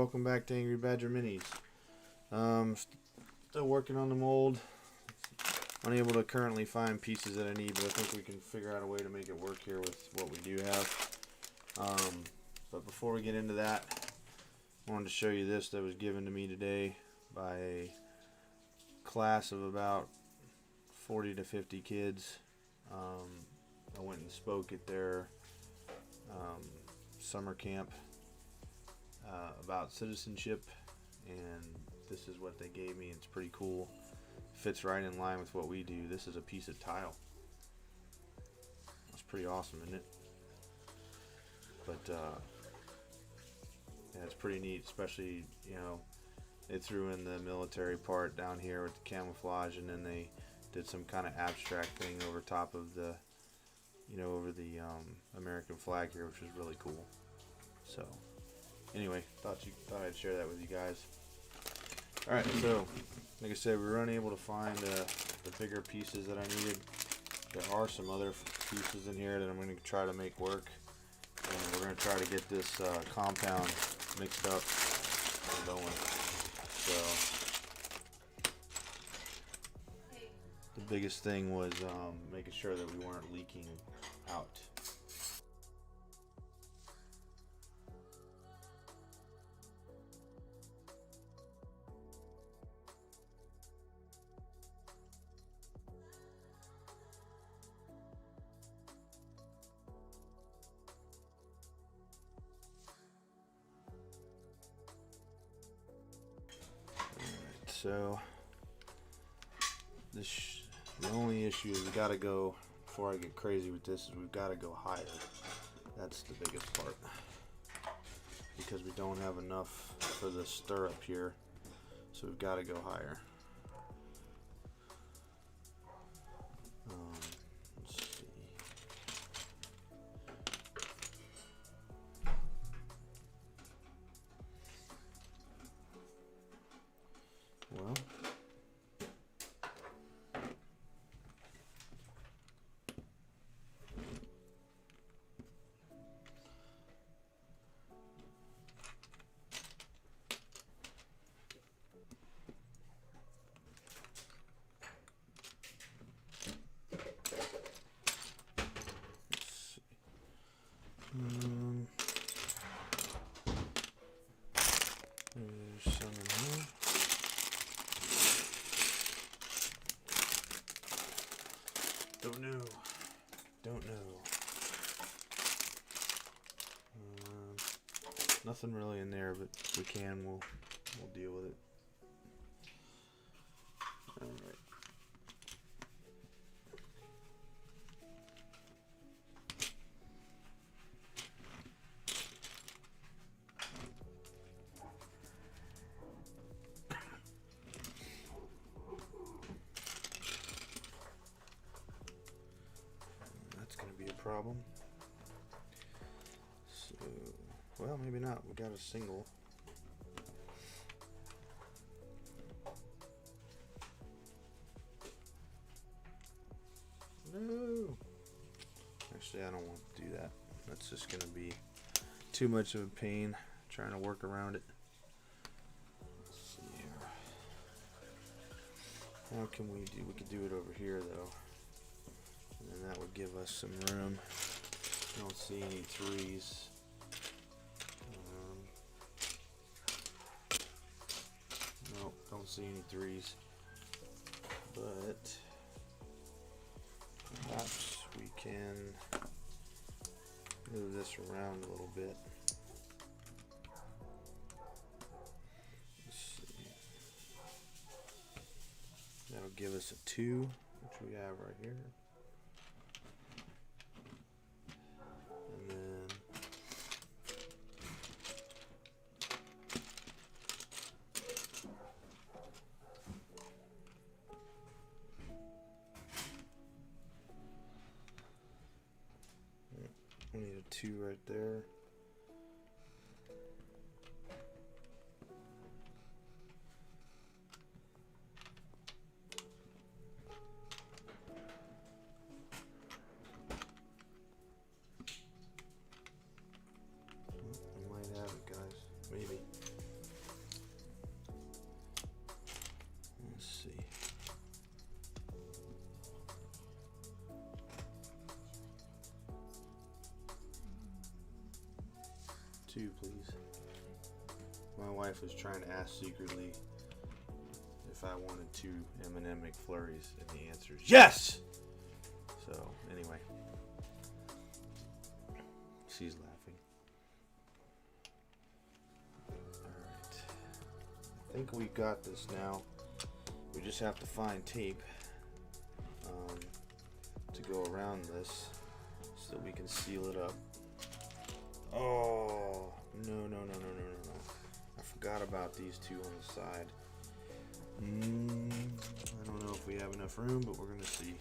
welcome back to Angry Badger Minis. Still working on the mold. Unable to currently find pieces that I need, but I think we can figure out a way to make it work here with what we do have. But before we get into that, I wanted to show you this that was given to me today by a class of about 40 to 50 kids. I went and spoke at their summer camp about citizenship, and this is what they gave me. It's pretty cool. Fits right in line with what we do. This is a piece of tile. That's pretty awesome, isn't it? But yeah, it's pretty neat, especially, you know, they threw in the military part down here with the camouflage, and then they did some kind of abstract thing over top of the, you know, over the American flag here, which was really cool. So anyway, thought I'd share that with you guys. Alright, so like I said, we were unable to find the bigger pieces that I needed. There are some other pieces in here that I'm going to try to make work, and we're going to try to get this compound mixed up and going. So the biggest thing was making sure that we weren't leaking out. So the only issue is we got to go, before I get crazy with this, is we've got to go higher. That's the biggest part, because we don't have enough for the stirrup here, so we've got to go higher. Let's see. Well, there's some in here. Don't know. Nothing really in there, but if we can, we'll deal with it. All right. Problem. So, well, maybe not. We got a single. No. Actually, I don't want to do that. That's just going to be too much of a pain trying to work around it. Let's see here. How can we do? We could do it over here, though. And that would give us some room. I don't see any threes. Nope, don't see any threes. But perhaps we can move this around a little bit. Let's see. That'll give us a 2, which we have right here. We need a 2 right there. We might have it, guys. Maybe. 2, please. My wife was trying to ask secretly if I wanted 2 M&M McFlurries, and the answer is yes! So, anyway. She's laughing. Alright. I think we got this now. We just have to find tape to go around this so we can seal it up. Oh, no. I forgot about these 2 on the side. I don't know if we have enough room, but we're going to see.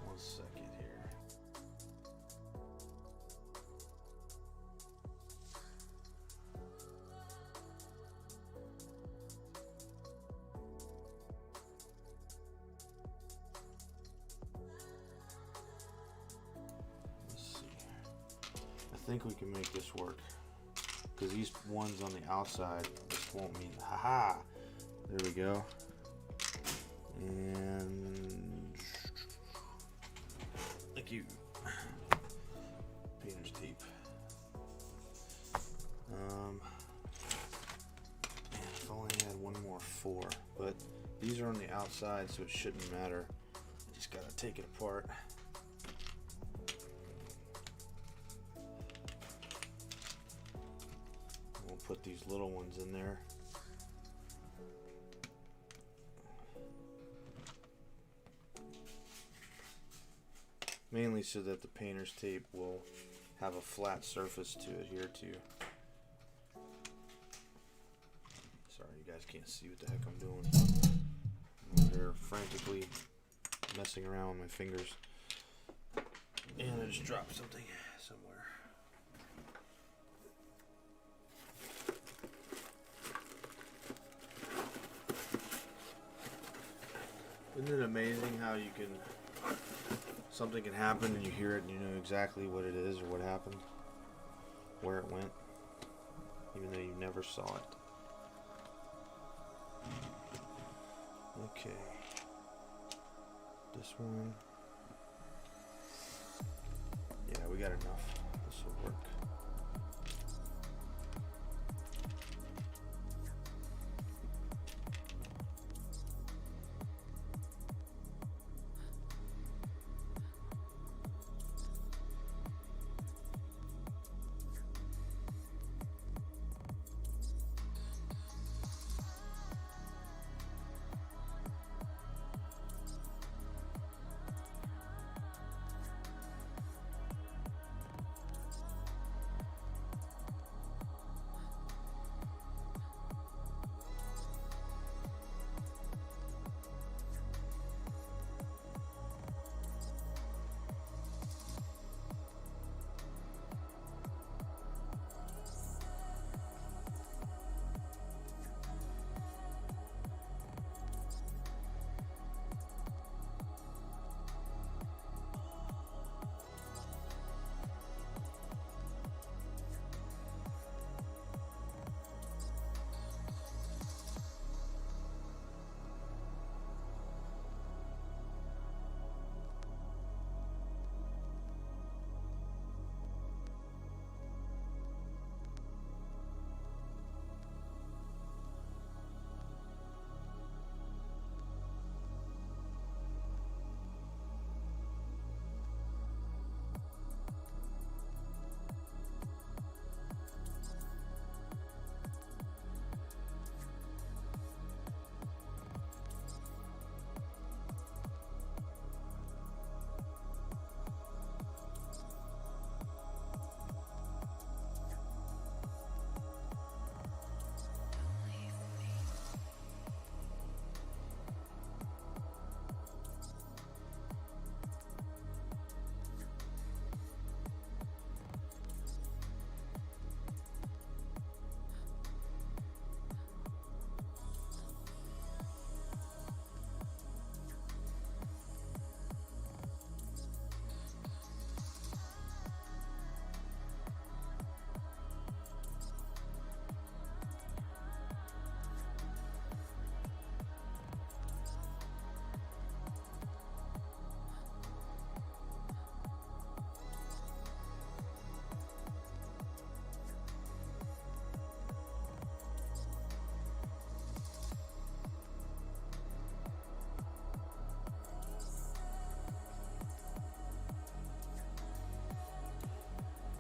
One second here. Let's see. I think we can make this work. Because these ones on the outside just won't mean, haha, there we go. And thank you. Painter's tape. Man, if I only had one more 4, but these are on the outside, so it shouldn't matter. I just gotta take it apart. Put these little ones in there. Mainly so that the painter's tape will have a flat surface to adhere to. Sorry, you guys can't see what the heck I'm doing. I'm over here frantically messing around with my fingers. And I just dropped something somewhere. Isn't it amazing how you can, something can happen and you hear it and you know exactly what it is or what happened, where it went, even though you never saw it. Okay, this one, yeah, we got enough, this will work.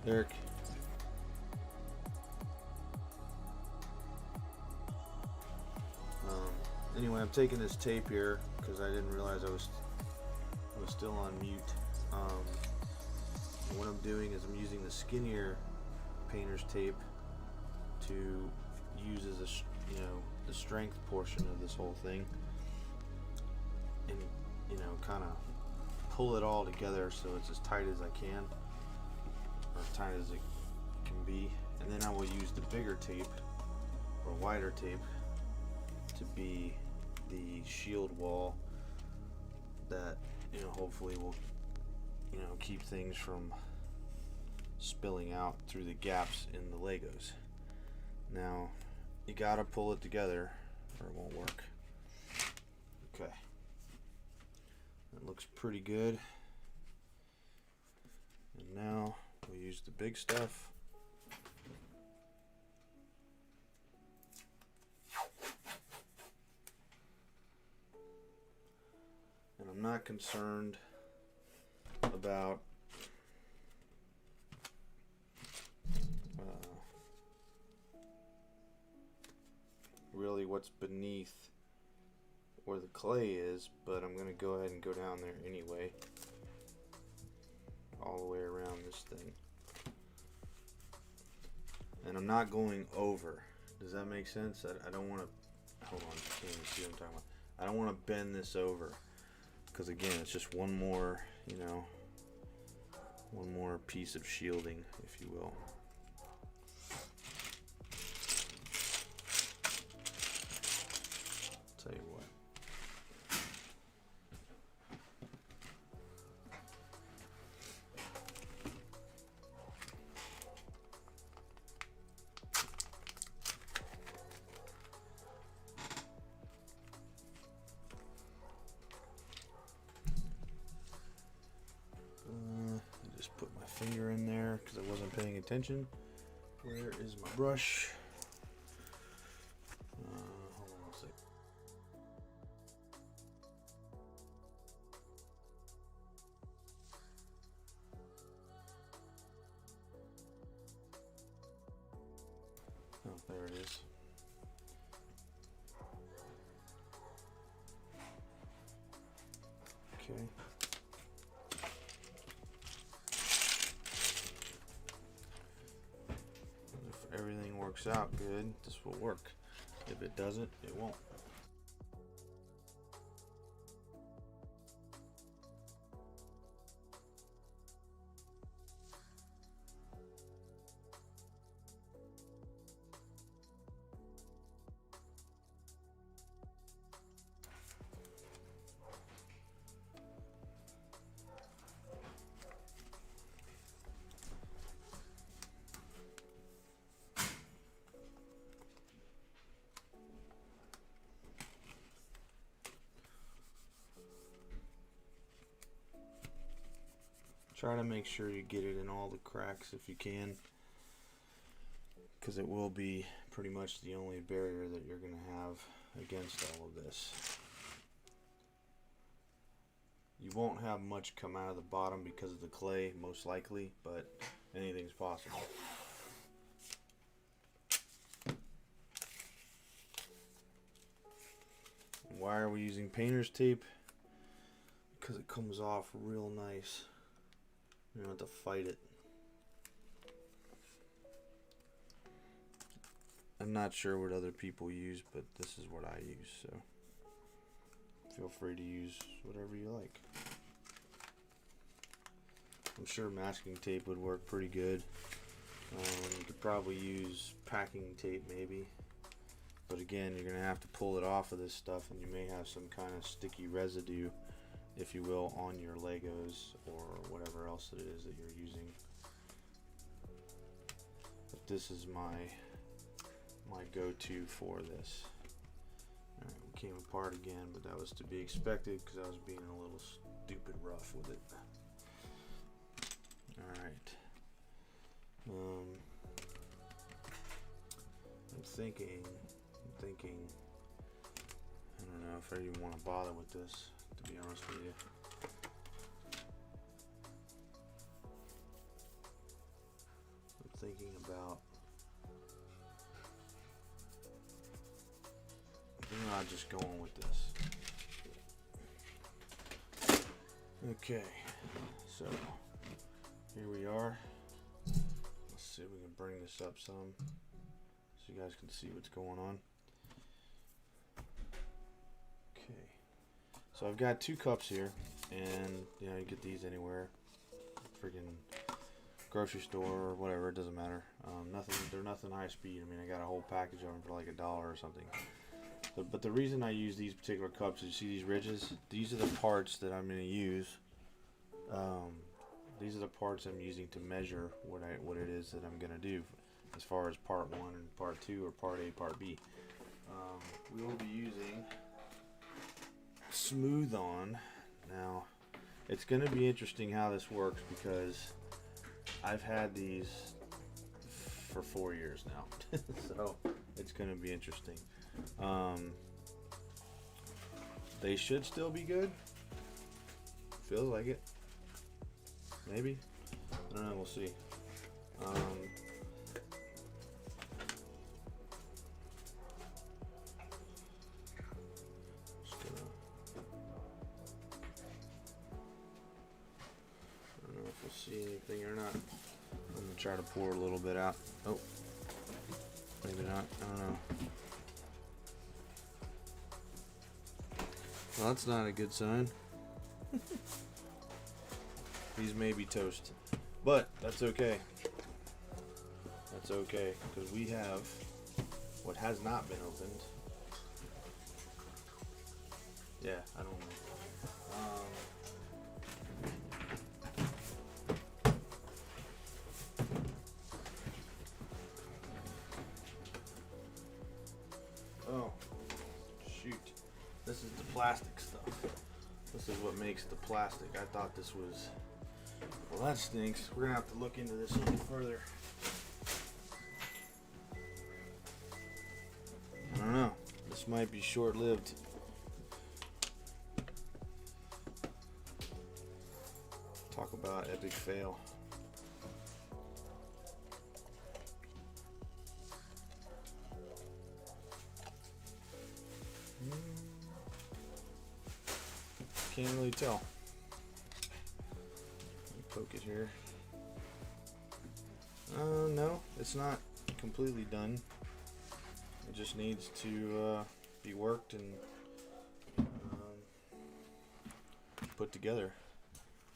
Eric. Anyway, I'm taking this tape here because I didn't realize I was still on mute. What I'm doing is I'm using the skinnier painter's tape to use as a, the strength portion of this whole thing, and kind of pull it all together so it's as tight as I can, or as tight as it can be. And then I will use the bigger tape or wider tape to be the shield wall that hopefully will keep things from spilling out through the gaps in the Legos. Now you gotta pull it together or it won't work. Okay, that looks pretty good. And now we'll use the big stuff. And I'm not concerned about really what's beneath where the clay is, but I'm going to go ahead and go down there anyway, all the way around this thing. And I'm not going over. Does that make sense? I don't want to, hold on, I can't even see what I'm talking about. I don't want to bend this over, because again, it's just one more, one more piece of shielding, if you will. Tell you what. Just put my finger in there because I wasn't paying attention. Where is my brush? Hold on a second. Oh, there it is. Okay. If everything works out good, this will work. If it doesn't, it won't. Try to make sure you get it in all the cracks if you can, because it will be pretty much the only barrier that you're going to have against all of this. You won't have much come out of the bottom because of the clay, most likely, but anything's possible. Why are we using painter's tape? Because it comes off real nice. You don't have to fight it. I'm not sure what other people use, but this is what I use, so feel free to use whatever you like. I'm sure masking tape would work pretty good. You could probably use packing tape maybe, but again, you're gonna have to pull it off of this stuff, and you may have some kind of sticky residue, if you will, on your Legos or whatever else it is that you're using. But this is my go-to for this. Alright, we came apart again, but that was to be expected because I was being a little stupid rough with it. Alright. I'm thinking, I don't know if I even want to bother with this, to be honest with you. not just going with this. Okay, so here we are. Let's see if we can bring this up some so you guys can see what's going on. Okay, so I've got 2 cups here, and you know, you get these anywhere, freaking grocery store or whatever, it doesn't matter. They're nothing high speed. I mean, I got a whole package of them for like $1 or something. But the reason I use these particular cups is, you see these ridges? These are the parts that I'm going to use. These are the parts I'm using to measure what it is that I'm going to do, as far as part 1 and part 2, or part A, part B. We will be using Smooth On. Now, it's going to be interesting how this works, because I've had these for 4 years now, so it's going to be interesting. They should still be good. Feels like it. Maybe. I don't know. We'll see. Just gonna, I don't know if we'll see anything or not. I'm gonna try to pour a little bit out. Oh, maybe not. I don't know. Well, that's not a good sign. These may be toast, but that's okay. That's okay, because we have what has not been opened. Yeah, I don't know. Oh, shoot. This is the plastic stuff. This is what makes the plastic. I thought this was... Well, that stinks. We're going to have to look into this a little further. I don't know. This might be short-lived. Talk about epic fail. Can't really tell. Let me poke it here. No, it's not completely done. It just needs to be worked and put together.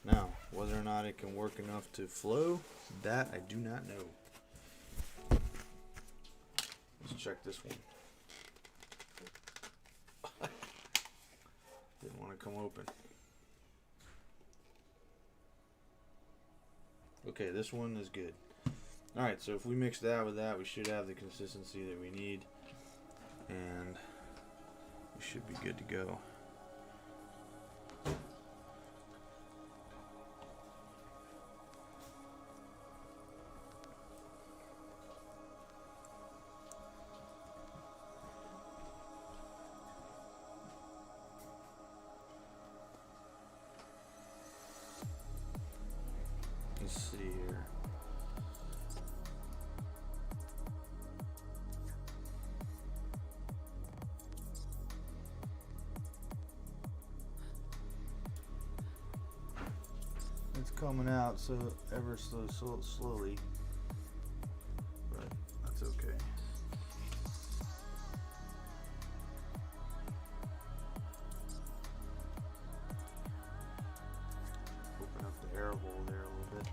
Now, whether or not it can work enough to flow, that I do not know. Let's check this one. Didn't want to come open. Okay, this one is good. Alright, so if we mix that with that, we should have the consistency that we need. And we should be good to go. Let's see here. It's coming out so ever so slowly, but that's okay. Open up the air hole there a little bit.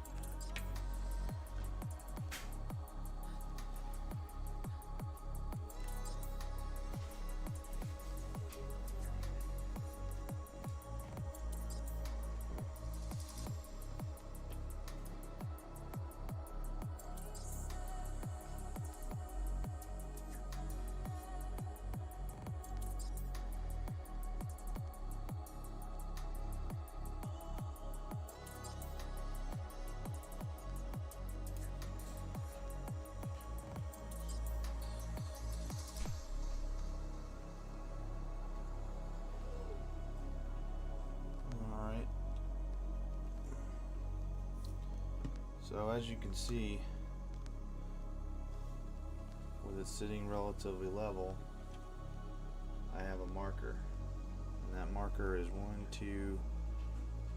So as you can see, with it sitting relatively level, I have a marker, and that marker is 1, 2,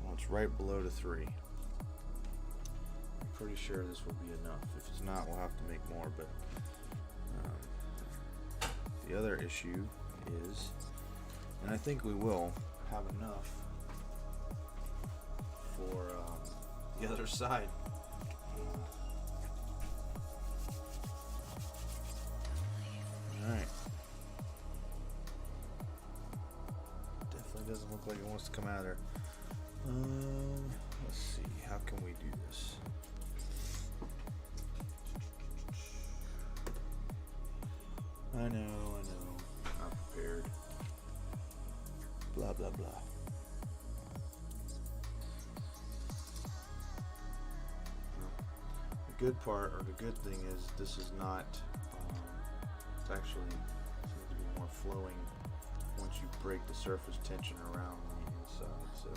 well, it's right below the 3. I'm pretty sure this will be enough. If it's not, we'll have to make more, but the other issue is, and I think we will have enough for the other side. Alright. Definitely doesn't look like it wants to come out of there. Let's see, how can we do this? I know, not prepared. Blah, blah, blah. The good part, or the good thing is, this is not, it's actually seems to be more flowing once you break the surface tension around the inside, so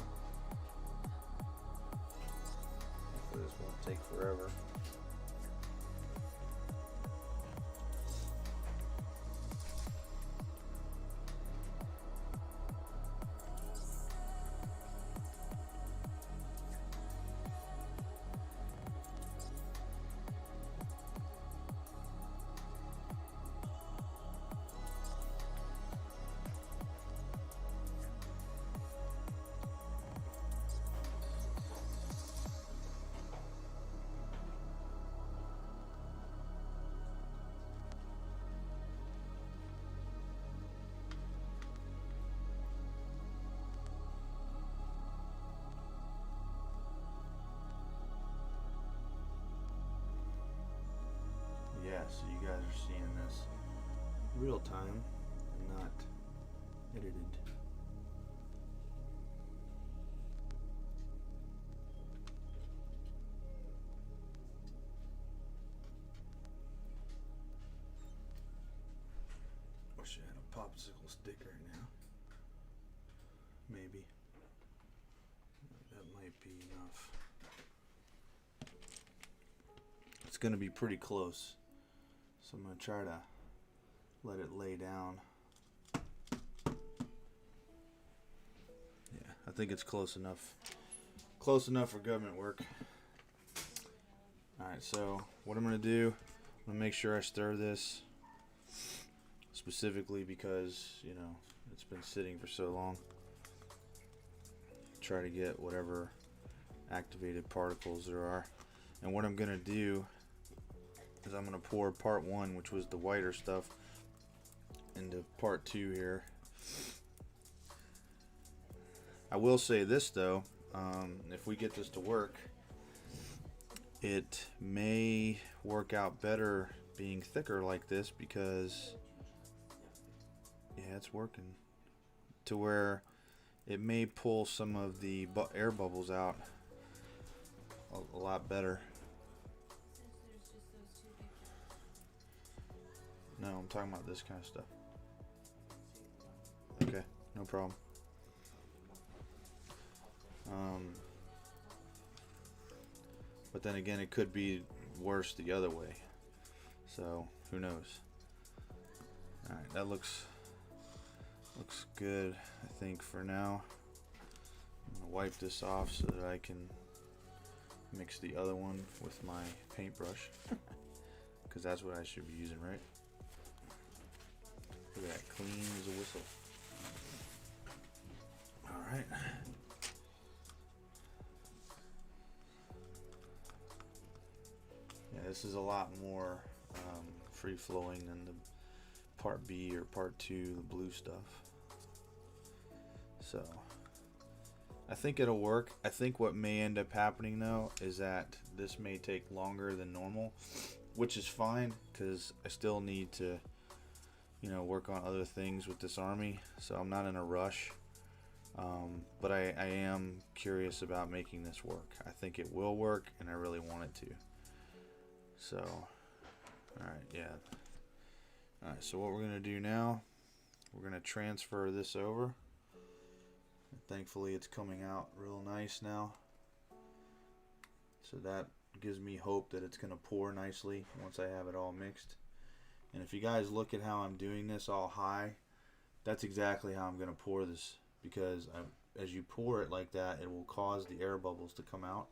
hopefully this won't take forever. Yeah, so you guys are seeing this real time and not edited. Wish I had a popsicle stick right now. Maybe. That might be enough. It's going to be pretty close. So I'm going to try to let it lay down. Yeah, I think it's close enough. Close enough for government work. Alright, so what I'm going to do, I'm going to make sure I stir this. Specifically because, you know, it's been sitting for so long. Try to get whatever activated particles there are. And what I'm going to do is I'm going to pour part 1, which was the whiter stuff, into part 2 here. I will say this though, if we get this to work, it may work out better being thicker like this because, yeah, it's working, to where it may pull some of the air bubbles out a lot better. No, I'm talking about this kind of stuff. Okay, no problem. But then again, it could be worse the other way. So, who knows? Alright, that looks good, I think, for now. I'm gonna wipe this off so that I can mix the other one with my paintbrush. Because that's what I should be using, right? Look at that, clean as a whistle. Alright. Yeah, this is a lot more free-flowing than the part B or part 2, the blue stuff. So, I think it'll work. I think what may end up happening though is that this may take longer than normal, which is fine because I still need to, you know, work on other things with this army, so I'm not in a rush. But I am curious about making this work. I think it will work, and I really want it to. So, alright, yeah. Alright, so what we're going to do now, we're going to transfer this over. And thankfully, it's coming out real nice now. So that gives me hope that it's going to pour nicely once I have it all mixed. And if you guys look at how I'm doing this all high, that's exactly how I'm going to pour this, because as you pour it like that, it will cause the air bubbles to come out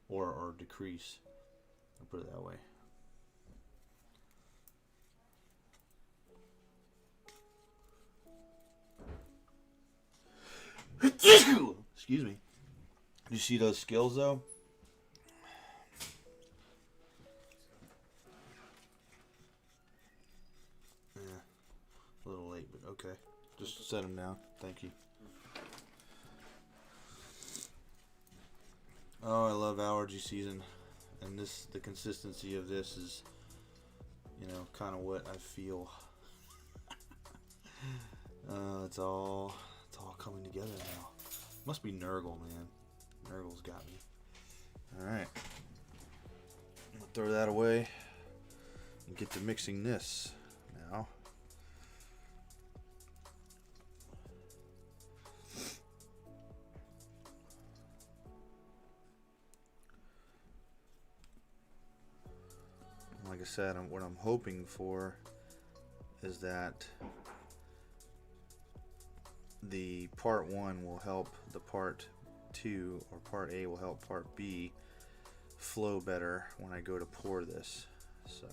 or decrease. I'll put it that way. Excuse me. You see those skills though? Yeah, a little late, but okay. Just set them down. Thank you. Oh, I love allergy season, and the consistency of this is, you know, kind of what I feel. It's all coming together now. Must be Nurgle, man. Nurgle's got me. All right, I'll throw that away and get to mixing this now. Like I said, what I'm hoping for is that the part 1 will help the part 2, or part A will help part B flow better when I go to pour this. So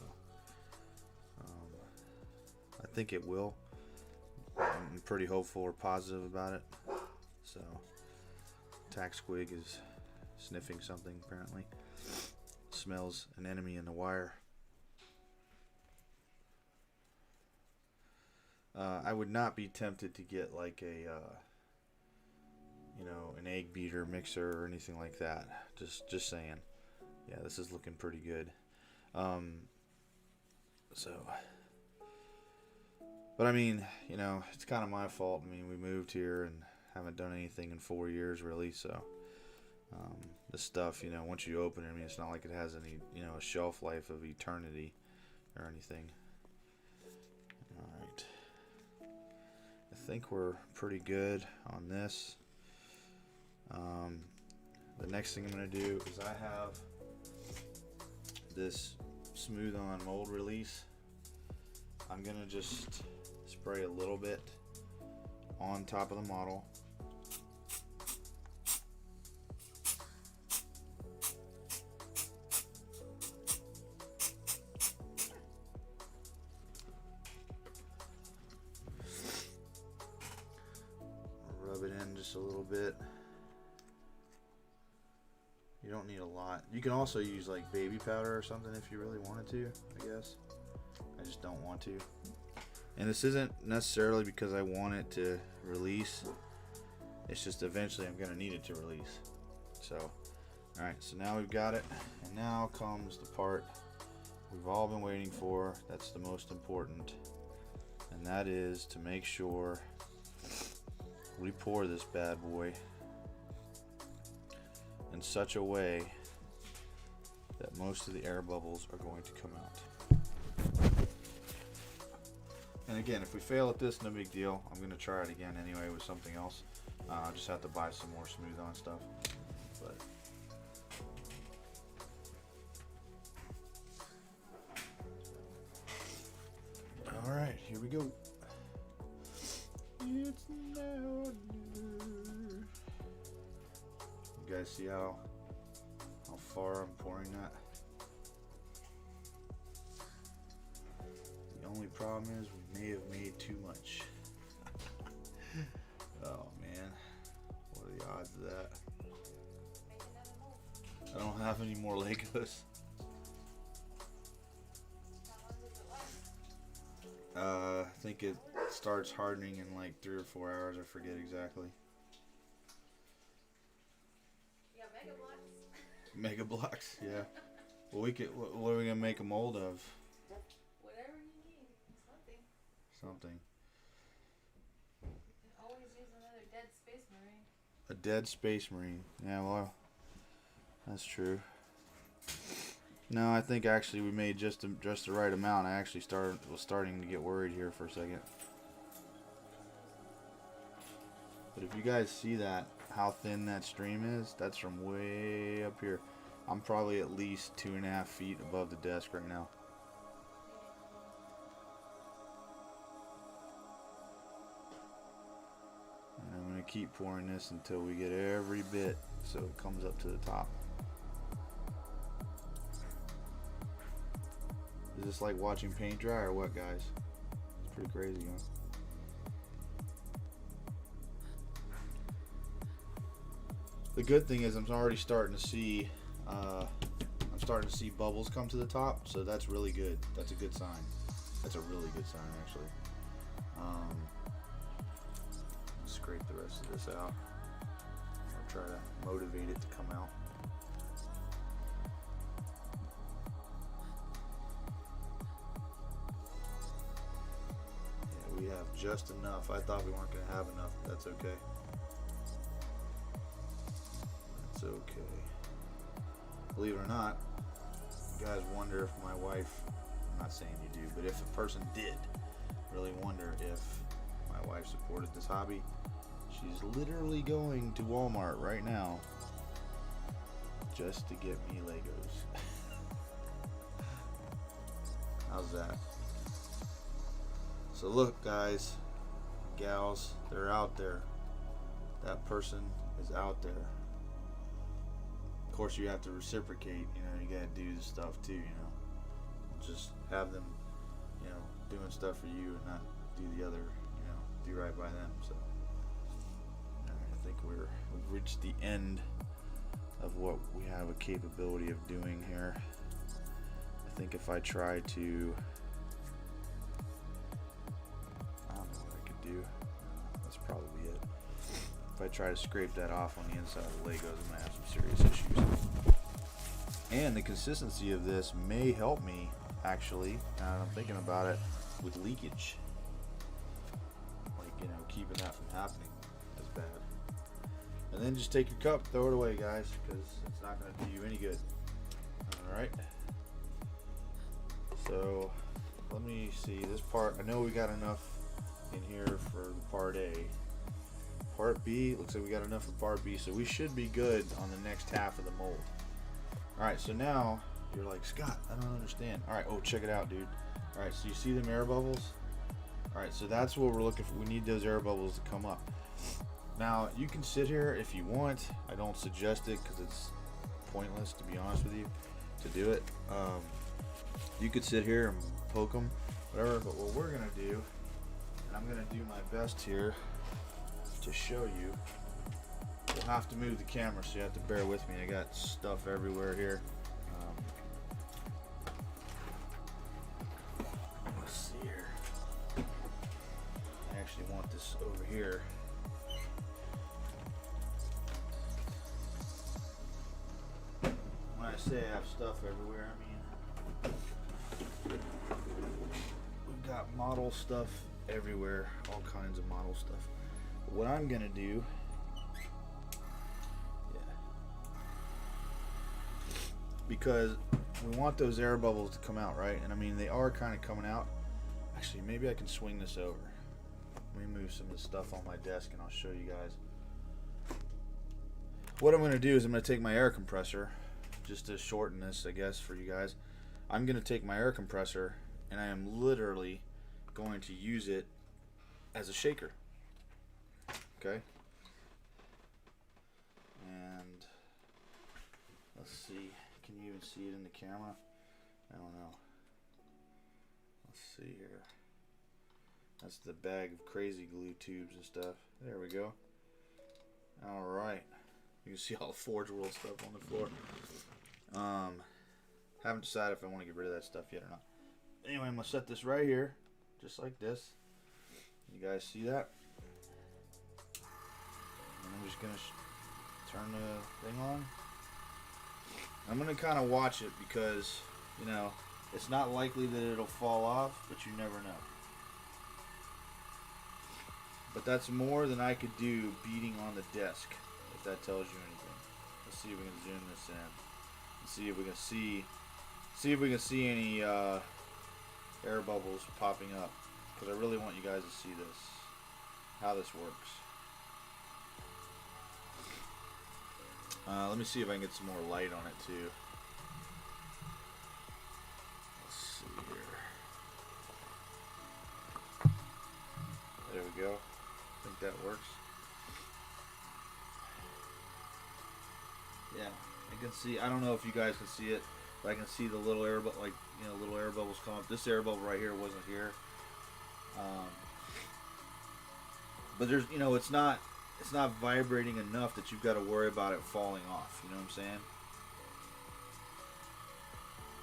I think it will. I'm pretty hopeful or positive about it. So Taxquig is sniffing something apparently. Smells an enemy in the wire. I would not be tempted to get like a, you know, an egg beater mixer or anything like that. Just saying. Yeah, this is looking pretty good. But I mean, you know, it's kind of my fault. I mean, we moved here and haven't done anything in 4 years really. So this stuff, you know, once you open it, I mean, it's not like it has any, you know, a shelf life of eternity or anything. All right. I think we're pretty good on this. The next thing I'm going to do is I have this smooth on mold release. I'm going to just spray a little bit on top of the model. Rub it in just a little bit. You don't need a lot. You can also use like baby powder or something if you really wanted to, I guess. I just don't want to. And this isn't necessarily because I want it to release. It's just eventually I'm going to need it to release. So, alright, so now we've got it. And now comes the part we've all been waiting for. That's the most important. And that is to make sure we pour this bad boy in such a way that most of the air bubbles are going to come out. And again, if we fail at this, no big deal. I'm going to try it again anyway with something else. I'll just have to buy some more smooth on stuff. But all right, here we go. It's now or never. You guys see how far I'm pouring that? The only problem is we may have made too much. Oh man, what are the odds of that? I don't have any more Legos. I think it starts hardening in like 3 or 4 hours. I forget exactly. You got Mega Blocks? Mega Blocks, yeah. Well, we could. What are we gonna make a mold of? Whatever you need. Something. You can always use another dead space marine. A dead space marine. Yeah, well, that's true. No, I think actually we made just the right amount. I actually was starting to get worried here for a second. But if you guys see that, how thin that stream is, that's from way up here. I'm probably at least 2.5 feet above the desk right now. keep pouring this until we get every bit so it comes up to the top. Is this like watching paint dry or what, guys? It's pretty crazy, huh? The good thing is I'm already starting to see bubbles come to the top, so that's really good. That's a good sign. That's a really good sign, actually. Scrape the rest of this out. I'll try to motivate it to come out. Yeah, we have just enough. I thought we weren't going to have enough, but that's okay. That's okay. Believe it or not, you guys wonder if my wife, I'm not saying you do, but if a person did really wonder if my wife supported this hobby, she's literally going to Walmart right now just to get me Legos. How's that? So look, guys, gals, they're out there. That person is out there. Of course, you have to reciprocate. You know, you gotta do the stuff too. You know, just have them, you know, doing stuff for you and not do the other. You know, do right by them. So I think we've reached the end of what we have a capability of doing here. I think if I try to, I don't know what I could do. That's probably it. If I try to scrape that off on the inside of the Legos, I'm gonna have some serious issues. And the consistency of this may help me, actually, now that I'm thinking about it, with leakage. Like, you know, keeping that from happening as bad. And then just take your cup, throw it away, guys, because it's not going to do you any good. Alright. So, let me see. This part, I know we got enough in here for the part A. Part B, looks like we got enough for part B, so we should be good on the next half of the mold. Alright, so now, you're like, Scott, I don't understand. Alright, oh, check it out, dude. Alright, so you see them air bubbles? Alright, so that's what we're looking for. We need those air bubbles to come up. Now, you can sit here if you want. I don't suggest it because it's pointless, to be honest with you, to do it. You could sit here and poke them, whatever, but what we're going to do, and I'm going to do my best here to show you. We'll have to move the camera, so you have to bear with me. I got stuff everywhere here. Let's see here. I actually want this over here. When I say I have stuff everywhere, I mean we've got model stuff everywhere, all kinds of model stuff. But what I'm gonna do, because we want those air bubbles to come out, right? And I mean, they are kind of coming out. Actually, maybe I can swing this over. Let me move some of the stuff on my desk and I'll show you guys. What I'm going to do is I'm going to take my air compressor, just to shorten this, I guess, for you guys. I'm going to take my air compressor and I am literally going to use it as a shaker. Okay? And let's see. Can you even see it in the camera? I don't know. Let's see here. That's the bag of crazy glue tubes and stuff. There we go. Alright. You can see all the Forge World stuff on the floor. Haven't decided if I want to get rid of that stuff yet or not. Anyway, I'm going to set this right here. Just like this. You guys see that? And I'm just going to turn the thing on. I'm going to kind of watch it because, you know, it's not likely that it'll fall off, but you never know. But that's more than I could do beating on the desk, if that tells you anything. Let's see if we can zoom this in. Let's see if we can see any air bubbles popping up, because I really want you guys to see this, how this works. Let me see if I can get some more light on it too. Let's see here. There we go. I think that works. Yeah, I can see. I don't know if you guys can see it, but I can see the little air, like, you know, little air bubbles come up. This air bubble right here wasn't here. But there's, you know, it's not vibrating enough that you've got to worry about it falling off. You know what I'm saying?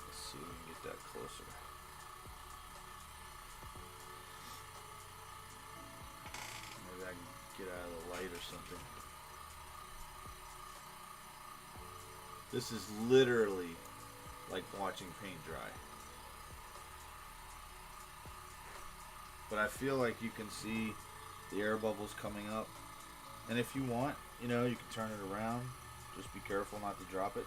Let's see if we can get that closer. Maybe I can get out of the light or something. This is literally like watching paint dry. But I feel like you can see the air bubbles coming up. And if you want, you know, you can turn it around. Just be careful not to drop it.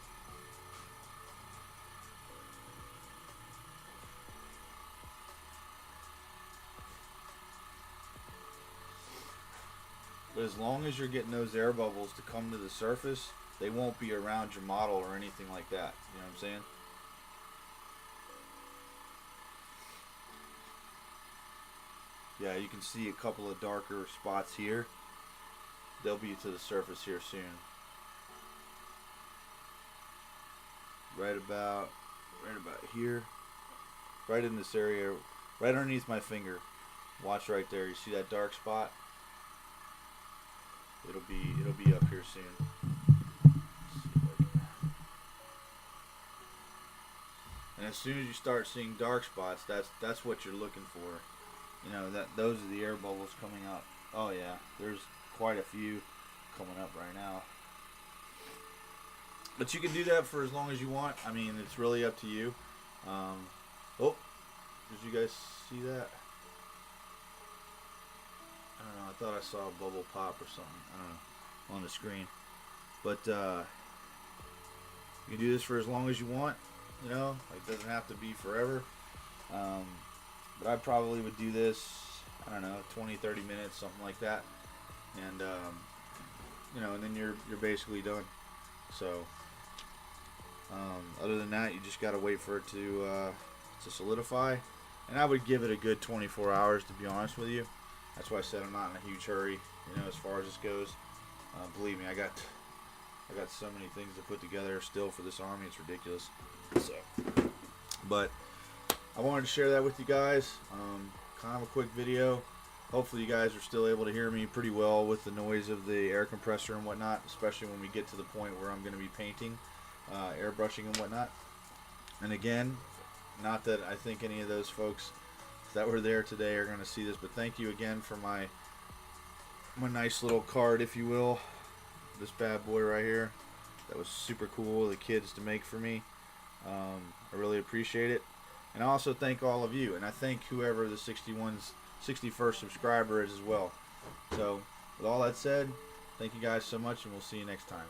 But as long as you're getting those air bubbles to come to the surface, they won't be around your model or anything like that. You know what I'm saying? Yeah, you can see a couple of darker spots here. They'll be to the surface here soon. Right about here. Right in this area, right underneath my finger. Watch right there. You see that dark spot? It'll be up here soon. And as soon as you start seeing dark spots, that's what you're looking for. You know, those are the air bubbles coming up. Oh yeah, there's quite a few coming up right now. But you can do that for as long as you want. I mean, it's really up to you. Oh, did you guys see that? I don't know. I thought I saw a bubble pop or something. I don't know, on the screen. But you can do this for as long as you want. You know, like, it doesn't have to be forever. But I probably would do this, I don't know, 20, 30 minutes, something like that. And you know, and then you're basically done. So other than that, you just got to wait for it to solidify. And I would give it a good 24 hours, to be honest with you. That's why I said I'm not in a huge hurry, you know, as far as this goes. Believe me, I got so many things to put together still for this army. It's ridiculous. So, but I wanted to share that with you guys. Kind of a quick video. Hopefully you guys are still able to hear me pretty well with the noise of the air compressor and whatnot, especially when we get to the point where I'm going to be painting, airbrushing and whatnot. And again, not that I think any of those folks that were there today are going to see this, but thank you again for my nice little card, if you will. This bad boy right here. That was super cool of the kids to make for me. I really appreciate it. And I also thank all of you, and I thank whoever the 61st subscriber is as well. So with all that said, thank you guys so much, and we'll see you next time.